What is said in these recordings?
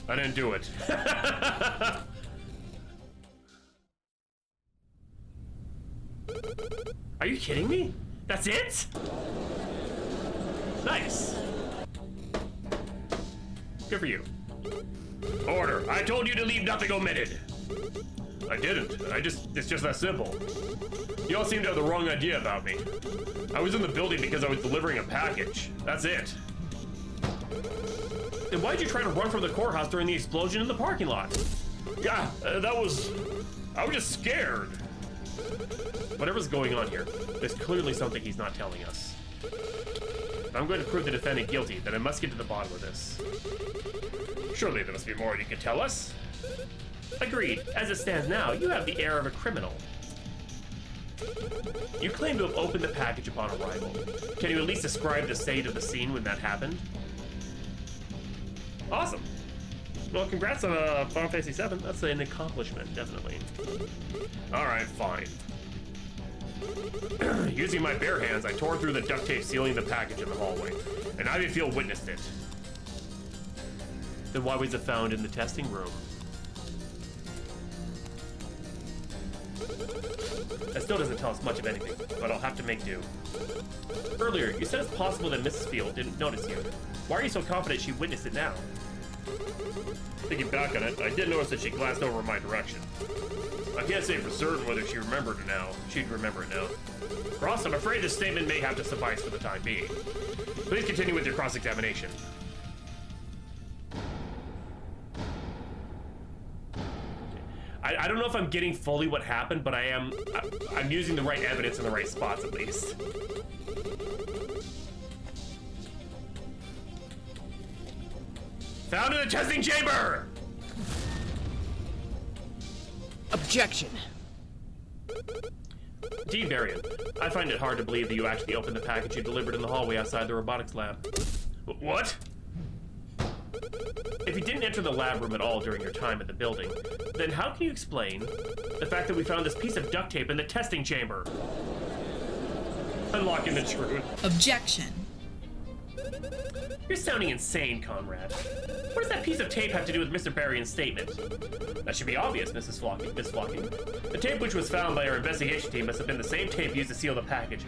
I didn't do it. Are you kidding me? That's it? Nice. Good for you. Order. I told you to leave nothing omitted. I didn't. It's just that simple. You all seem to have the wrong idea about me. I was in the building because I was delivering a package. That's it. Then why'd you try to run from the courthouse during the explosion in the parking lot? Yeah, I was just scared. Whatever's going on here, there's clearly something he's not telling us. If I'm going to prove the defendant guilty, then I must get to the bottom of this. Surely there must be more you can tell us. Agreed. As it stands now, you have the air of a criminal. You claim to have opened the package upon arrival. Can you at least describe the state of the scene when that happened? Awesome. Well, congrats on Final Fantasy VII. That's an accomplishment, definitely. Alright, fine. Using my bare hands, I tore through the duct tape sealing the package in the hallway, and I feel witnessed it. Then why was it found in the testing room? That still doesn't tell us much of anything, but I'll have to make do. Earlier, you said it's possible that Mrs. Field didn't notice you. Why are you so confident she witnessed it now? Thinking back on it, I did notice that she glanced over in my direction. I can't say for certain whether she remembered it now. She'd remember it now. Ross, I'm afraid this statement may have to suffice for the time being. Please continue with your cross-examination. I don't know if I'm getting fully what happened, but I'm using the right evidence in the right spots at least. Found in the testing chamber! Objection. Dean Varian, I find it hard to believe that you actually opened the package you delivered in the hallway outside the robotics lab. What? If you didn't enter the lab room at all during your time at the building, then how can you explain the fact that we found this piece of duct tape in the testing chamber? Unlocking the truth. Objection. You're sounding insane, Conrad. What does that piece of tape have to do with Mr. Varian's statement? That should be obvious, Miss Flocking. The tape which was found by our investigation team must have been the same tape used to seal the package.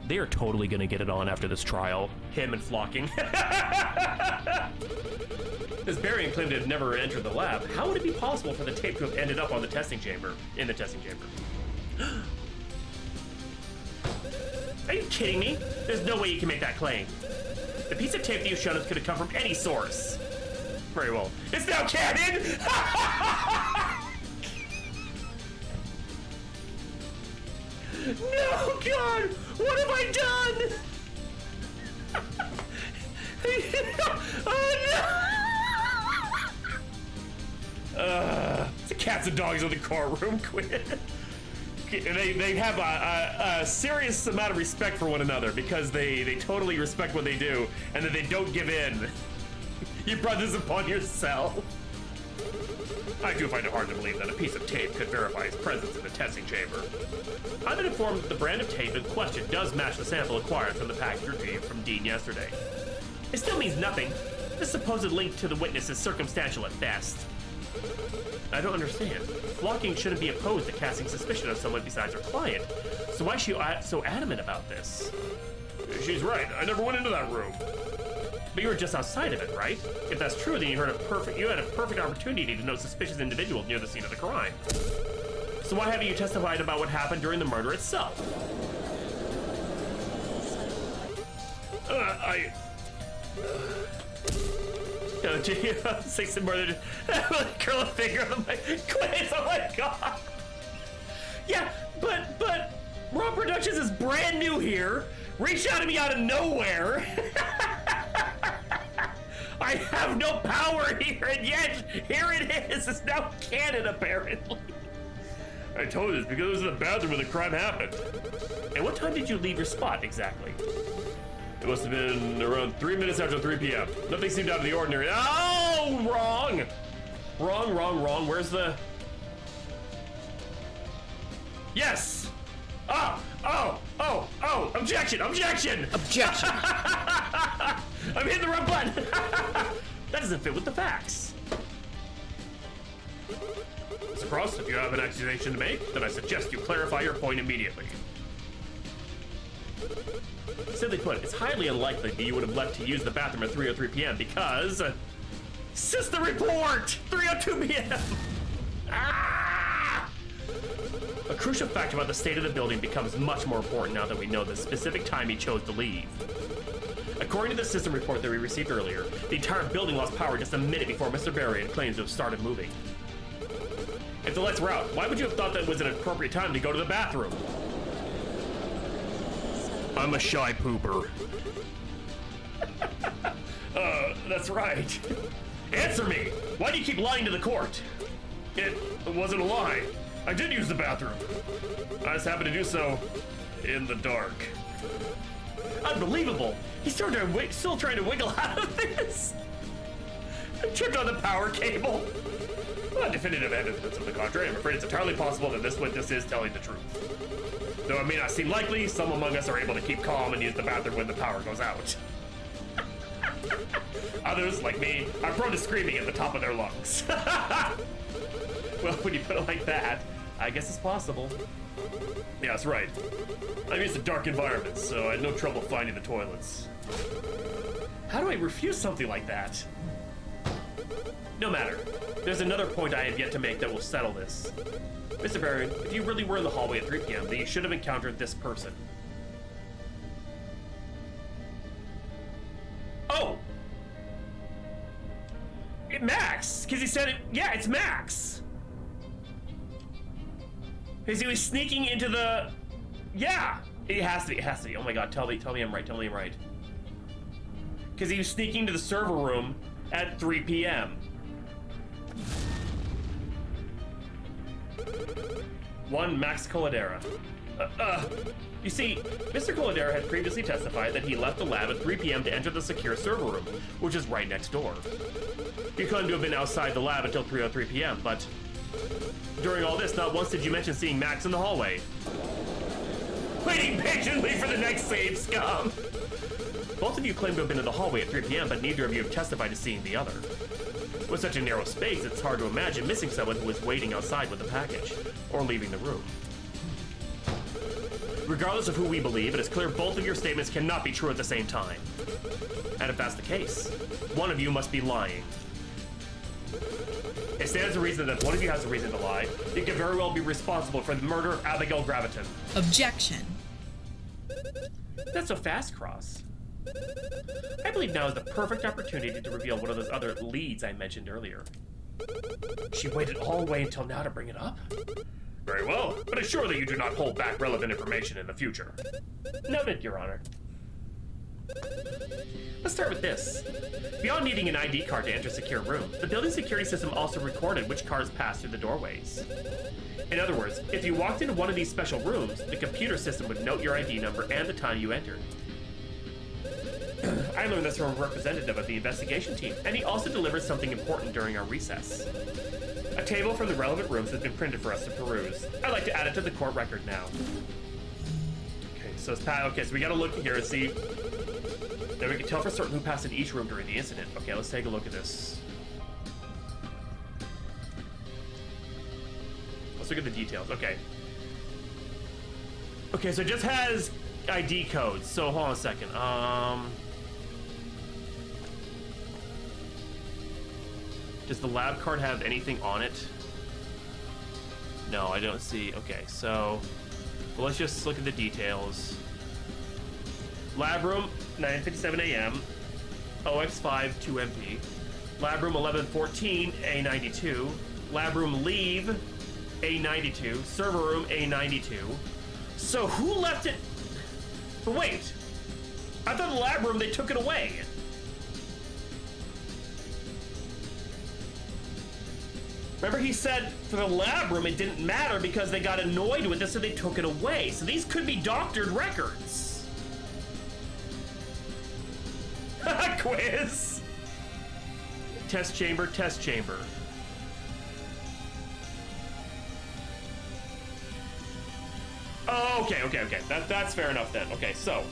They are totally gonna get it on after this trial. Him and Flocking. This Varian claimed to have never entered the lab. How would it be possible for the tape to have ended up on the testing chamber? In the testing chamber. Are you kidding me? There's no way you can make that claim. The piece of tape that you showed us could have come from any source. Very well. It's now canon! No, God! What have I done? Oh, no! The cats and dogs in the courtroom quit. They have a serious amount of respect for one another because they totally respect what they do and that they don't give in. You brought this upon yourself. I do find it hard to believe that a piece of tape could verify its presence in the testing chamber. I've been informed that the brand of tape in question does match the sample acquired from the package retrieved from Dean yesterday. It still means nothing. This supposed link to the witness is circumstantial at best. I don't understand. Flocking shouldn't be opposed to casting suspicion on someone besides her client. So why is she so adamant about this? She's right. I never went into that room. But you were just outside of it, right? If that's true, then you had a perfect opportunity to know suspicious individuals near the scene of the crime. So why haven't you testified about what happened during the murder itself? Say some more than curl a finger on my quiz. Oh my god. Yeah, but Raw Productions is brand new here. Reached out to me out of nowhere. I have no power here, and yet here it is. It's now canon, apparently. I told you this because it was in the bathroom when the crime happened. And what time did you leave your spot exactly? It must have been around 3 minutes after 3 p.m. Nothing seemed out of the ordinary. Oh, wrong! Wrong. Where's the... Yes! Oh! Objection! Objection! I'm hitting the wrong button! That doesn't fit with the facts. trust. If you have an accusation to make, then I suggest you clarify your point immediately. Simply put, it's highly unlikely that you would have left to use the bathroom at 3:03 p.m. because... System report! 3:02 p.m. Ah! A crucial fact about the state of the building becomes much more important now that we know the specific time he chose to leave. According to the system report that we received earlier, the entire building lost power just a minute before Mr. Varian claims to have started moving. If the lights were out, why would you have thought that it was an appropriate time to go to the bathroom? I'm a shy pooper. That's right. Answer me! Why do you keep lying to the court? It wasn't a lie. I did use the bathroom. I just happened to do so in the dark. Unbelievable! He's still trying to wiggle out of this! I tripped on the power cable. Well, definitive evidence of the contrary. I'm afraid it's entirely possible that this witness is telling the truth. Though it may not seem likely, some among us are able to keep calm and use the bathroom when the power goes out. Others, like me, are prone to screaming at the top of their lungs. Well, when you put it like that, I guess it's possible. Yeah, that's right. I'm used to dark environments, so I had no trouble finding the toilets. How do I refuse something like that? No matter. There's another point I have yet to make that will settle this. Mr. Varian, if you really were in the hallway at 3 p.m., then you should have encountered this person. Oh! Max! Because he said it. Yeah, it's Max! Because he was sneaking into the... Yeah! It has to be. Oh my god, tell me I'm right. Because he was sneaking into the server room at 3 p.m. One Max Coladera. You see, Mr. Coladera had previously testified that he left the lab at 3 p.m. to enter the secure server room, which is right next door. He couldn't have been outside the lab until 3:03 p.m., but during all this, not once did you mention seeing Max in the hallway. Waiting patiently for the next save, scum! Both of you claim to have been in the hallway at 3 p.m., but neither of you have testified to seeing the other. With such a narrow space, it's hard to imagine missing someone who was waiting outside with the package, or leaving the room. Regardless of who we believe, it is clear both of your statements cannot be true at the same time. And if that's the case, one of you must be lying. It stands to reason that if one of you has a reason to lie, you can very well be responsible for the murder of Abigail Graviton. Objection. That's so fast, Cross. I believe now is the perfect opportunity to reveal one of those other leads I mentioned earlier. She waited all the way until now to bring it up? Very well, but assure that you do not hold back relevant information in the future. Noted, Your Honor. Let's start with this. Beyond needing an ID card to enter a secure room, the building security system also recorded which cars passed through the doorways. In other words, if you walked into one of these special rooms, the computer system would note your ID number and the time you entered. I learned this from a representative of the investigation team, and he also delivered something important during our recess. A table from the relevant rooms has been printed for us to peruse. I'd like to add it to the court record now. Okay, so it's so we gotta look here and see. Then we can tell for certain who passed in each room during the incident. Okay, let's take a look at this. Let's look at the details. Okay. Okay, so it just has ID codes. So hold on a second. Does the lab card have anything on it? No, I don't see. Okay, so well, let's just look at the details. Lab room, 9:57 a.m. OX5 2MP. Lab room 1114 A92. Lab room leave A92. Server room A92. So who left it? But wait, I thought the lab room they took it away. Remember he said for the lab room it didn't matter because they got annoyed with it, so they took it away. So these could be doctored records. Quiz. Test chamber, test chamber. Oh, okay. That's fair enough then. Okay, so.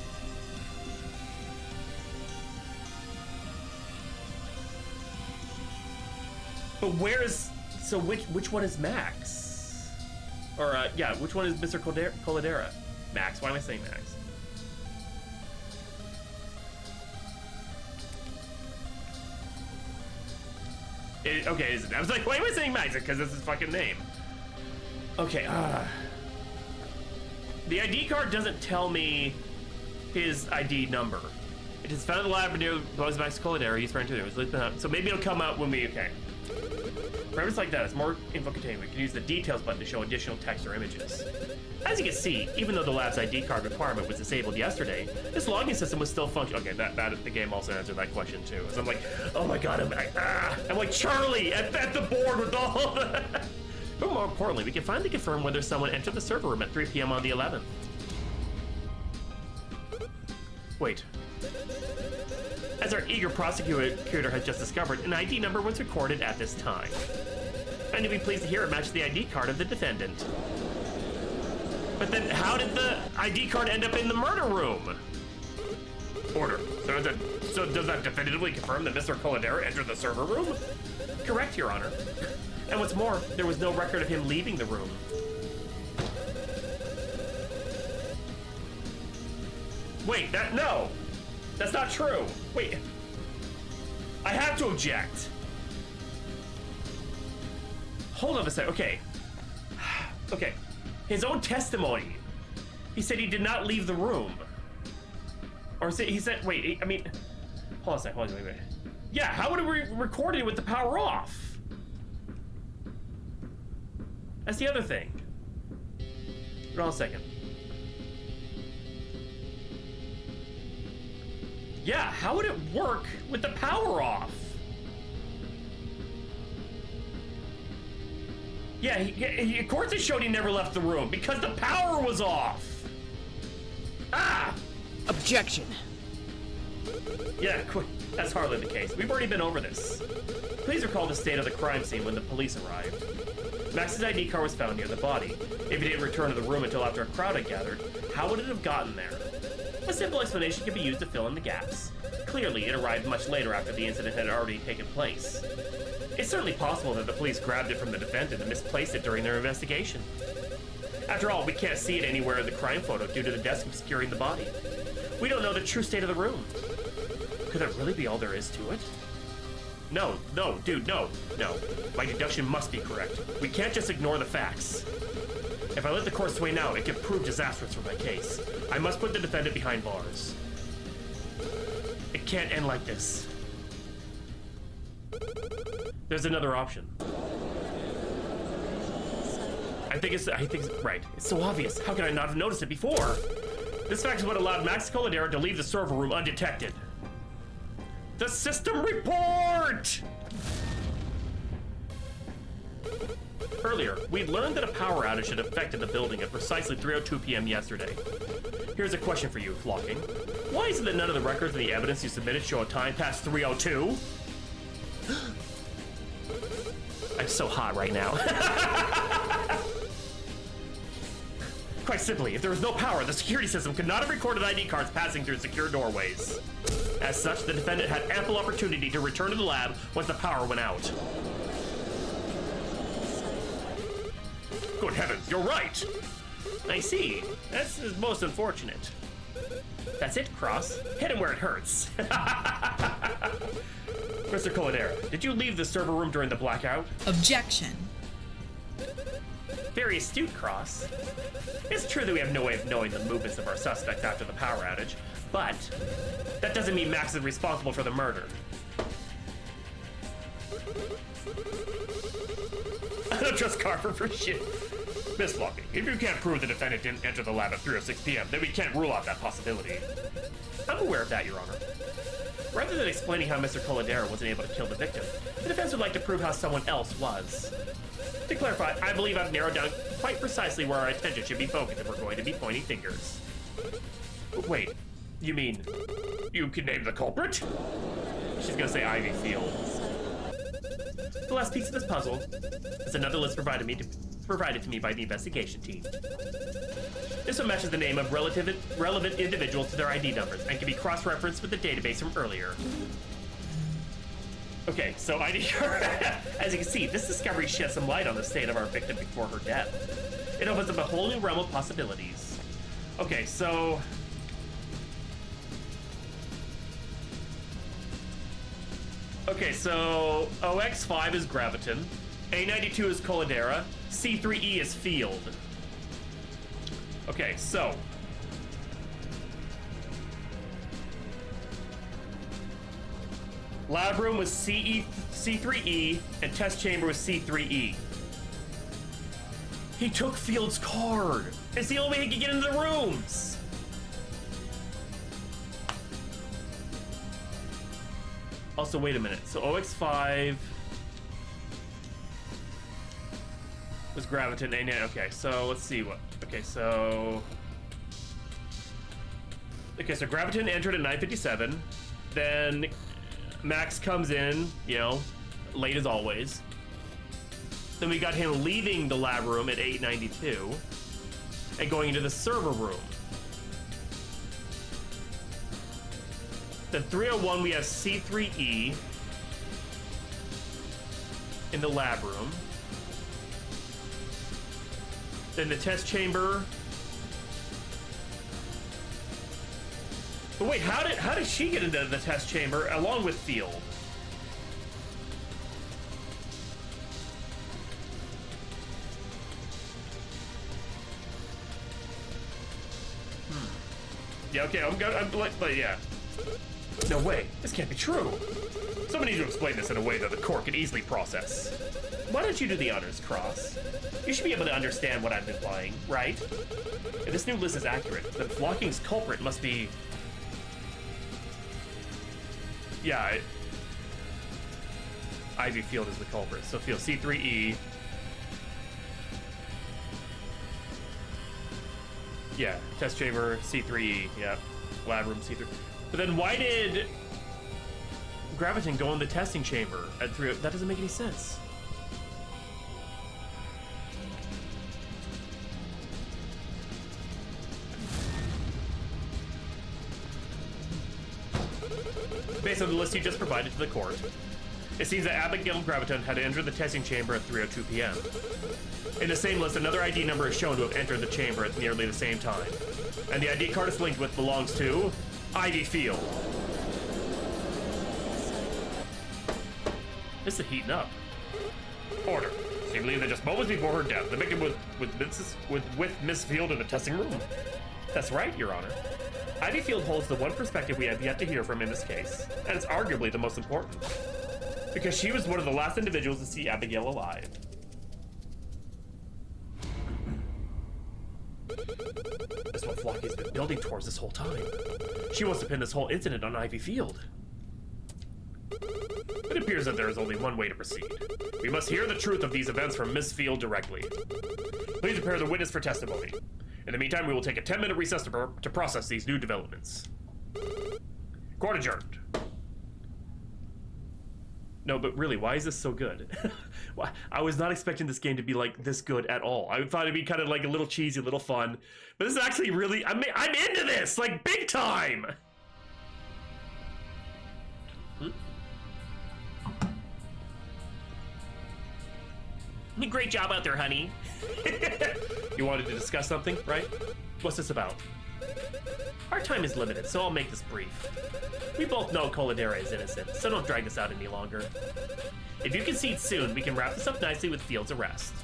But where is... So which one is Max? Or, yeah, which one is Mr. Coladera? Max, why am I saying Max? Okay, I was like, why am I saying Max? Because that's his fucking name. Okay, the ID card doesn't tell me his ID number. It is found in the lab near Max Coladera. He's trying to. So maybe it'll come out when we. Okay. For evidence like that, it's more info contained. We can use the details button to show additional text or images. As you can see, even though the lab's ID card requirement was disabled yesterday, this logging system was still functional. Okay, that the game also answered that question too. So I'm like, oh my god, I'm like Charlie at the board with all the. But more importantly, we can finally confirm whether someone entered the server room at 3 p.m. on the 11th. Wait. As our eager prosecutor has just discovered, an ID number was recorded at this time. And you'll be pleased to hear it matched the ID card of the defendant. But then how did the ID card end up in the murder room? Order. So does that definitively confirm that Mr. Coladera entered the server room? Correct, Your Honor. And what's more, there was no record of him leaving the room. Wait, no! That's not true! Wait. I have to object. Hold on a sec, okay. Okay. His own testimony. He said he did not leave the room. Or he said, wait, I mean, hold on a sec, wait. Yeah, how would we record it with the power off? That's the other thing. Hold on a second. Yeah, how would it work with the power off? Yeah, of course it showed he never left the room because the power was off. Ah! Objection. Yeah, that's hardly the case. We've already been over this. Please recall the state of the crime scene when the police arrived. Max's ID card was found near the body. If he didn't return to the room until after a crowd had gathered, how would it have gotten there? A simple explanation can be used to fill in the gaps. Clearly, it arrived much later after the incident had already taken place. It's certainly possible that the police grabbed it from the defendant and misplaced it during their investigation. After all, we can't see it anywhere in the crime photo due to the desk obscuring the body. We don't know the true state of the room. Could that really be all there is to it? No, dude, no. My deduction must be correct. We can't just ignore the facts. If I let the court sway now, it could prove disastrous for my case. I must put the defendant behind bars. It can't end like this. There's another option. I think it's right. It's so obvious. How could I not have noticed it before? This fact is what allowed Max Coladera to leave the server room undetected. The system report! Earlier, we learned that a power outage had affected the building at precisely 3:02 p.m. yesterday. Here's a question for you, Flocking. Why is it that none of the records and the evidence you submitted show a time past 3:02? I'm so hot right now. Quite simply, if there was no power, the security system could not have recorded ID cards passing through secure doorways. As such, the defendant had ample opportunity to return to the lab once the power went out. Good heavens, you're right! I see. That's most unfortunate. That's it, Cross. Hit him where it hurts. Mr. Coladera, did you leave the server room during the blackout? Objection. Very astute, Cross. It's true that we have no way of knowing the movements of our suspects after the power outage, but that doesn't mean Max is responsible for the murder. I don't trust Carver for shit. Miss Flocking, if you can't prove the defendant didn't enter the lab at 3:06 p.m., then we can't rule out that possibility. I'm aware of that, Your Honor. Rather than explaining how Mr. Coladera wasn't able to kill the victim, the defense would like to prove how someone else was. To clarify, I believe I've narrowed down quite precisely where our attention should be focused if we're going to be pointing fingers. Wait, you mean you can name the culprit? She's gonna say Ivy Field. The last piece of this puzzle is another list provided to me by the investigation team. This one matches the name of relevant individuals to their ID numbers and can be cross-referenced with the database from earlier. Okay, so ID card. As you can see, this discovery sheds some light on the state of our victim before her death. It opens up a whole new realm of possibilities. Okay, so... Okay, so OX5 is Graviton, A92 is Colladera, C3E is Field. Okay, so... Lab room was C3E, and test chamber was C3E. He took Field's card. It's the only way he could get into the rooms. Also, wait a minute. So OX5 was Graviton, A9. Okay, so let's see what. Okay, so Graviton entered at 9:57. Then Max comes in, you know, late as always. Then we got him leaving the lab room at 8:92 and going into the server room. Then 3:01 we have C3E in the lab room. Then the test chamber. But wait, how did she get into the test chamber along with Field? Yeah, okay, but yeah. No way, this can't be true. Someone needs to explain this in a way that the court can easily process. Why don't you do the honors, Cross? You should be able to understand what I'm implying, right? If this new list is accurate, then Flocking's culprit must be... Yeah, Ivy Field is the culprit. So Field C3E. Yeah, test chamber C3E. Yeah, lab room C3. But then why did Graviton go in the testing chamber at 3? That doesn't make any sense. Based on the list you just provided to the court, it seems that Abigail Graviton had entered the testing chamber at 3:02 p.m. In the same list, another ID number is shown to have entered the chamber at nearly the same time. And the ID card it's linked with belongs to Ivy Field. This is heating up. Order. Seemingly that just moments before her death, the victim was with Miss Field in the testing room. That's right, Your Honor. Ivy Field holds the one perspective we have yet to hear from in this case, and it's arguably the most important. Because she was one of the last individuals to see Abigail alive. That's what Flocking's been building towards this whole time. She wants to pin this whole incident on Ivy Field. It appears that there is only one way to proceed. We must hear the truth of these events from Miss Field directly. Please prepare the witness for testimony. In the meantime, we will take a 10-minute recess to process these new developments. Court adjourned. No, but really, why is this so good? I was not expecting this game to be like this good at all. I thought it'd be kind of like a little cheesy, a little fun. But this is actually really, I'm into this, like big time. Great job out there, honey. You wanted to discuss something, right? What's this about? Our time is limited, so I'll make this brief. We both know Colladera is innocent, so don't drag this out any longer. If you concede soon, we can wrap this up nicely with Field's arrest.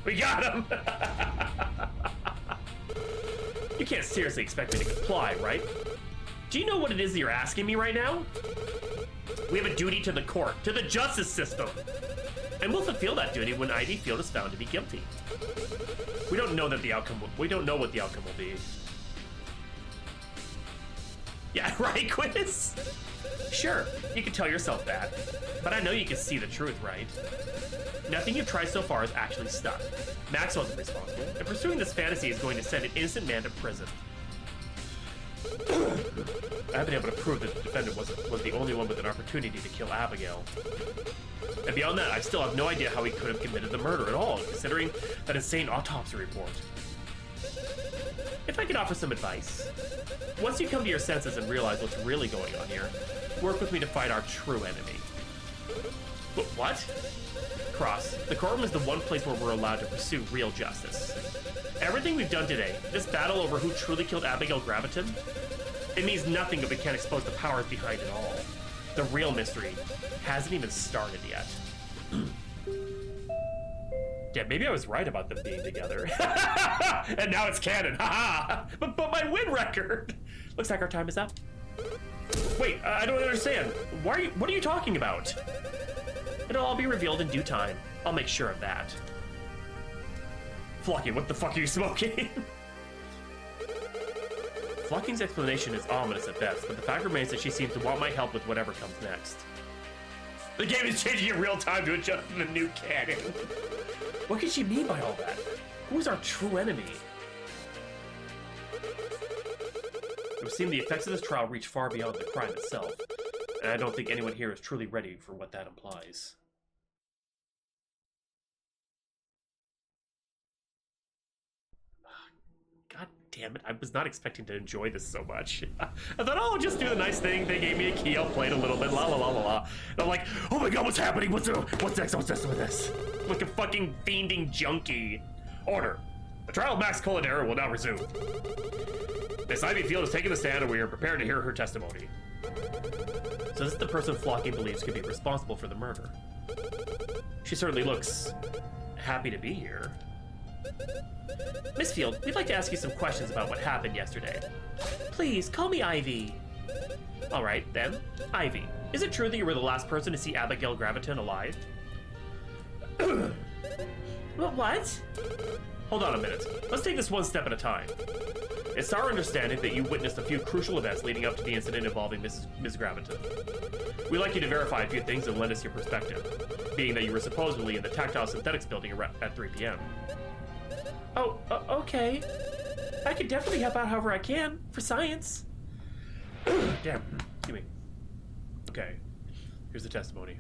We got him! You can't seriously expect me to comply, right? Do you know what it is that you're asking me right now? We have a duty to the court, to the justice system. And we'll fulfill that duty when Ivy Field is found to be guilty. We don't know what the outcome will be. Yeah, right, Quiz? Sure, you can tell yourself that, but I know you can see the truth, right? Nothing you've tried so far has actually stuck. Max wasn't responsible, and pursuing this fantasy is going to send an innocent man to prison. I've been able to prove that the defendant was the only one with an opportunity to kill Abigail. And beyond that, I still have no idea how he could have committed the murder at all, considering that insane autopsy report. If I could offer some advice, once you come to your senses and realize what's really going on here, work with me to fight our true enemy. What? Cross, the courtroom is the one place where we're allowed to pursue real justice. Everything we've done today, this battle over who truly killed Abigail Graviton, it means nothing if we can't expose the powers behind it all. The real mystery hasn't even started yet. Yeah, maybe I was right about them being together. And now it's canon, haha! But my win record! Looks like our time is up. Wait, I don't understand. What are you talking about? It'll all be revealed in due time. I'll make sure of that. Flocky, what the fuck are you smoking? Flocking's explanation is ominous at best, but the fact remains that she seems to want my help with whatever comes next. The game is changing in real time to adjust to the new canon. What could she mean by all that? Who's our true enemy? It would seem the effects of this trial reach far beyond the crime itself, and I don't think anyone here is truly ready for what that implies. God damn it, I was not expecting to enjoy this so much. I thought, oh, I'll just do the nice thing. They gave me a key, I'll play it a little bit, la la la la la. And I'm like, oh my god, what's happening? What's next? What's next with this? Like a fucking fiending junkie. Order. The trial of Max Colladera will now resume. Miss Ivy Field has taken the stand and we are prepared to hear her testimony. So this is the person Flocking believes could be responsible for the murder. She certainly looks happy to be here. Miss Field, we'd like to ask you some questions about what happened yesterday. Please, call me Ivy. All right, then. Ivy, is it true that you were the last person to see Abigail Graviton alive? What? Hold on a minute. Let's take this one step at a time. It's our understanding that you witnessed a few crucial events leading up to the incident involving Ms. Graviton. We'd like you to verify a few things and lend us your perspective, being that you were supposedly in the Tactile Synthetics building at 3 p.m. Oh, okay. I could definitely help out however I can, for science. Damn, excuse me. Okay, here's the testimony.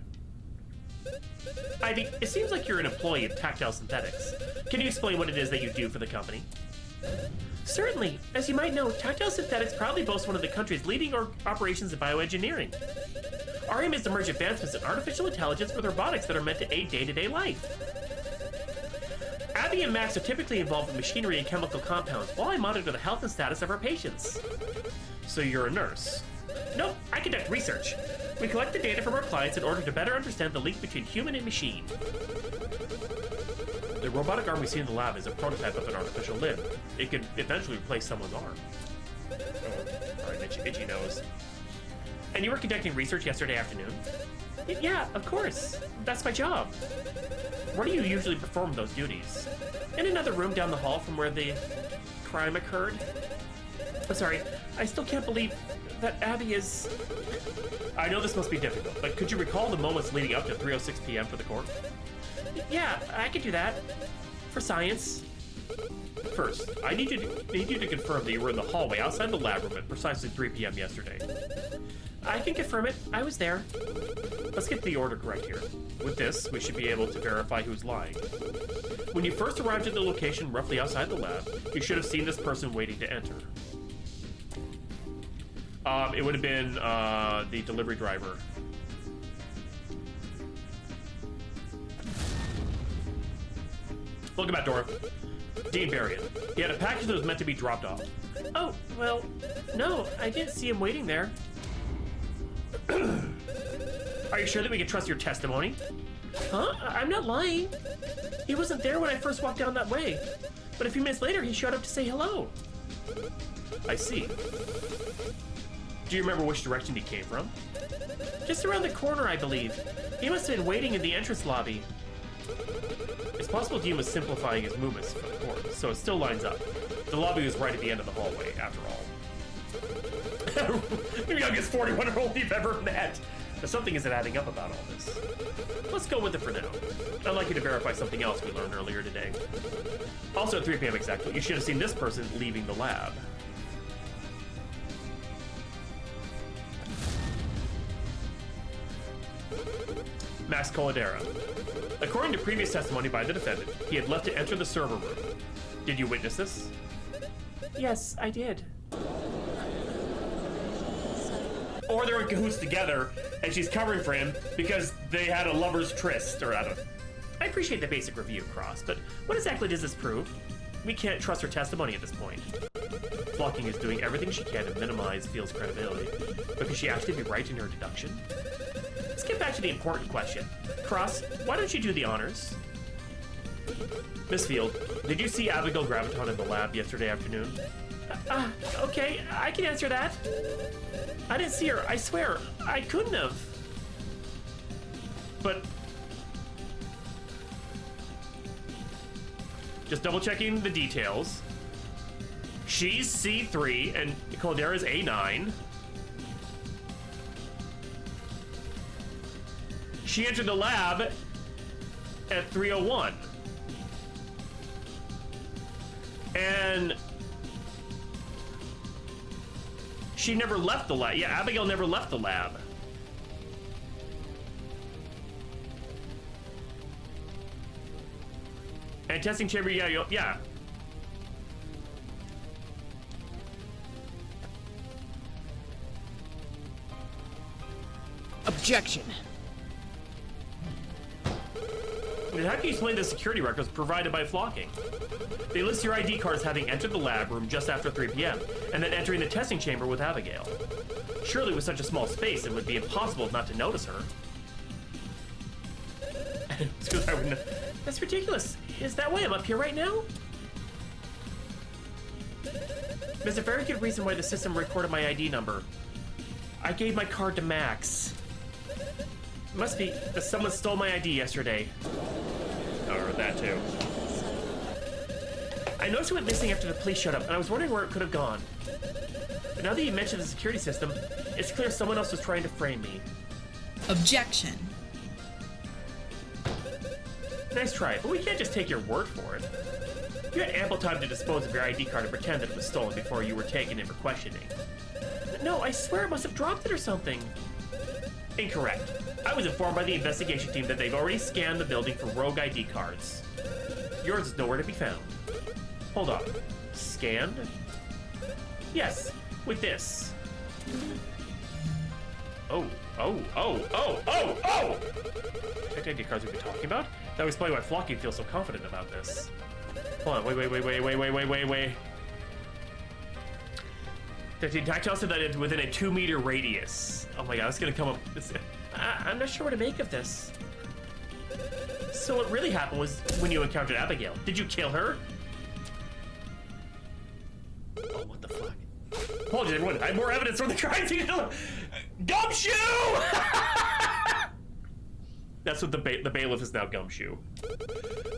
Ivy, it seems like you're an employee of Tactile Synthetics. Can you explain what it is that you do for the company? Certainly. As you might know, Tactile Synthetics proudly boasts one of the country's leading operations in bioengineering. Our aim is to merge advancements in artificial intelligence with robotics that are meant to aid day-to-day life. Abby and Max are typically involved in machinery and chemical compounds, while I monitor the health and status of our patients. So you're a nurse? Nope, I conduct research. We collect the data from our clients in order to better understand the link between human and machine. The robotic arm we see in the lab is a prototype of an artificial limb. It could eventually replace someone's arm. Oh, alright, itchy nose. And you were conducting research yesterday afternoon? Yeah, of course. That's my job. Where do you usually perform those duties? In another room down the hall from where the crime occurred. I'm sorry, I still can't believe that Abby is... I know this must be difficult, but could you recall the moments leading up to 3:06 p.m. for the court? Yeah, I could do that. For science. First, I need you to confirm that you were in the hallway outside the lab room at precisely 3 p.m. yesterday. I can confirm it. I was there. Let's get the order correct here. With this, we should be able to verify who's lying. When you first arrived at the location roughly outside the lab, you should have seen this person waiting to enter. It would have been the delivery driver. Welcome back, Dora. Dean Berrien. He had a package that was meant to be dropped off. Oh, well, no, I didn't see him waiting there. Are you sure that we can trust your testimony? Huh? I'm not lying. He wasn't there when I first walked down that way. But a few minutes later, he showed up to say hello. I see. Do you remember which direction he came from? Just around the corner, I believe. He must have been waiting in the entrance lobby. It's possible Dean was simplifying his movements for the court, so it still lines up. The lobby was right at the end of the hallway, after all. You're the youngest 41-year-old you've ever met. But something isn't adding up about all this. Let's go with it for now. I'd like you to verify something else we learned earlier today. Also at 3 p.m. exactly, you should have seen this person leaving the lab. Max Colladera. According to previous testimony by the defendant, he had left to enter the server room. Did you witness this? Yes, I did. Or they're in cahoots together, and she's covering for him because they had a lover's tryst, or I don't know. I appreciate the basic review, Cross, but what exactly does this prove? We can't trust her testimony at this point. Flocking is doing everything she can to minimize Field's credibility, but could she actually be right in her deduction? Let's get back to the important question. Cross, why don't you do the honors? Miss Field, did you see Abigail Graviton in the lab yesterday afternoon? Okay, I can answer that. I didn't see her, I swear, I couldn't have. But... just double checking the details. She's C3 and Caldera's A9. She entered the lab at 3:01. And she never left the lab. Yeah, Abigail never left the lab. And testing chamber, yeah. Objection. And how can you explain the security records provided by Flocking? They list your ID cards having entered the lab room just after 3 p.m. and then entering the testing chamber with Abigail. Surely with such a small space, it would be impossible not to notice her. That's ridiculous. Is that why I'm up here right now? There's a very good reason why the system recorded my ID number. I gave my card to Max. It must be that someone stole my ID yesterday. Or that too. I noticed it went missing after the police showed up, and I was wondering where it could have gone. But now that you mentioned the security system, it's clear someone else was trying to frame me. Objection. Nice try, but we can't just take your word for it. You had ample time to dispose of your ID card and pretend that it was stolen before you were taken in for questioning. No, I swear I must have dropped it or something. Incorrect. I was informed by the investigation team that they've already scanned the building for rogue ID cards. Yours is nowhere to be found. Hold on. Scanned? Yes, with this. Oh. Check ID cards we've been talking about? That would explain why Flocky feels so confident about this. Hold on, wait. The tactile said that it's within a 2-meter radius. Oh my god, that's gonna come up. I'm not sure what to make of this. So what really happened was when you encountered Abigail. Did you kill her? Oh, what the fuck? Apologies, everyone. I have more evidence from the crime scene. Gumshoe! That's what the bailiff is now, Gumshoe.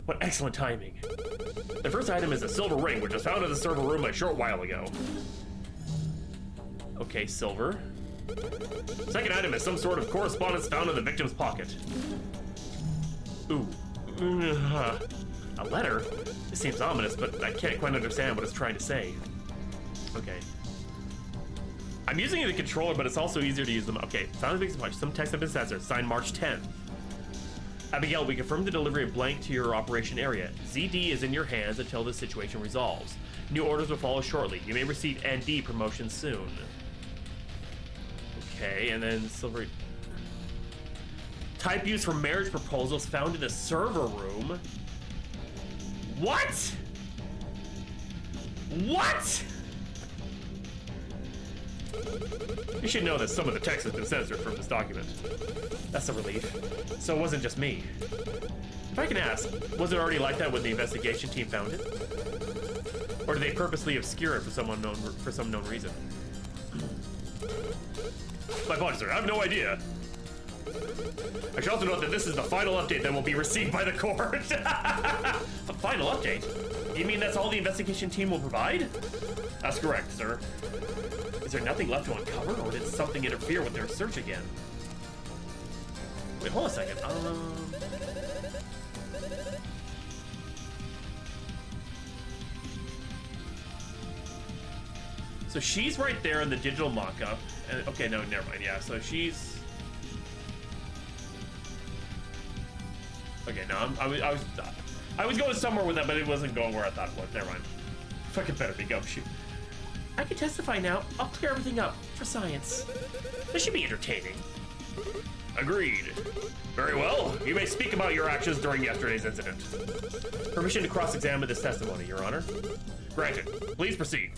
What excellent timing. The first item is a silver ring, which was found in the server room a short while ago. Okay, silver. Second item is some sort of correspondence found in the victim's pocket. Ooh. A letter? This seems ominous, but I can't quite understand what it's trying to say. Okay. I'm using the controller, but it's also easier to use them. Okay, found the victim's pocket. Some text have been censored. Signed March 10th. Abigail, we confirm the delivery of blank to your operation area. ZD is in your hands until the situation resolves. New orders will follow shortly. You may receive ND promotion soon. Okay, and then silver... Type used for marriage proposals found in the server room. What? What? You should know that some of the text has been censored from this document. That's a relief. So it wasn't just me. If I can ask, was it already like that when the investigation team found it? Or did they purposely obscure it for some known reason? My apologies, sir. I have no idea. I should also note that this is the final update that will be received by the court. A final update? You mean that's all the investigation team will provide? That's correct, sir. Is there nothing left to uncover, or did something interfere with their search again? Wait, hold on a second. So she's right there in the digital mock-up. And okay, no, never mind. Yeah, so she's... Okay, no, I was going somewhere with that, but it wasn't going where I thought it was. Never mind. Fucking better be Gumshoe. I can testify now. I'll clear everything up for science. This should be entertaining. Agreed. Very well. You may speak about your actions during yesterday's incident. Permission to cross-examine this testimony, Your Honor. Granted. Please proceed.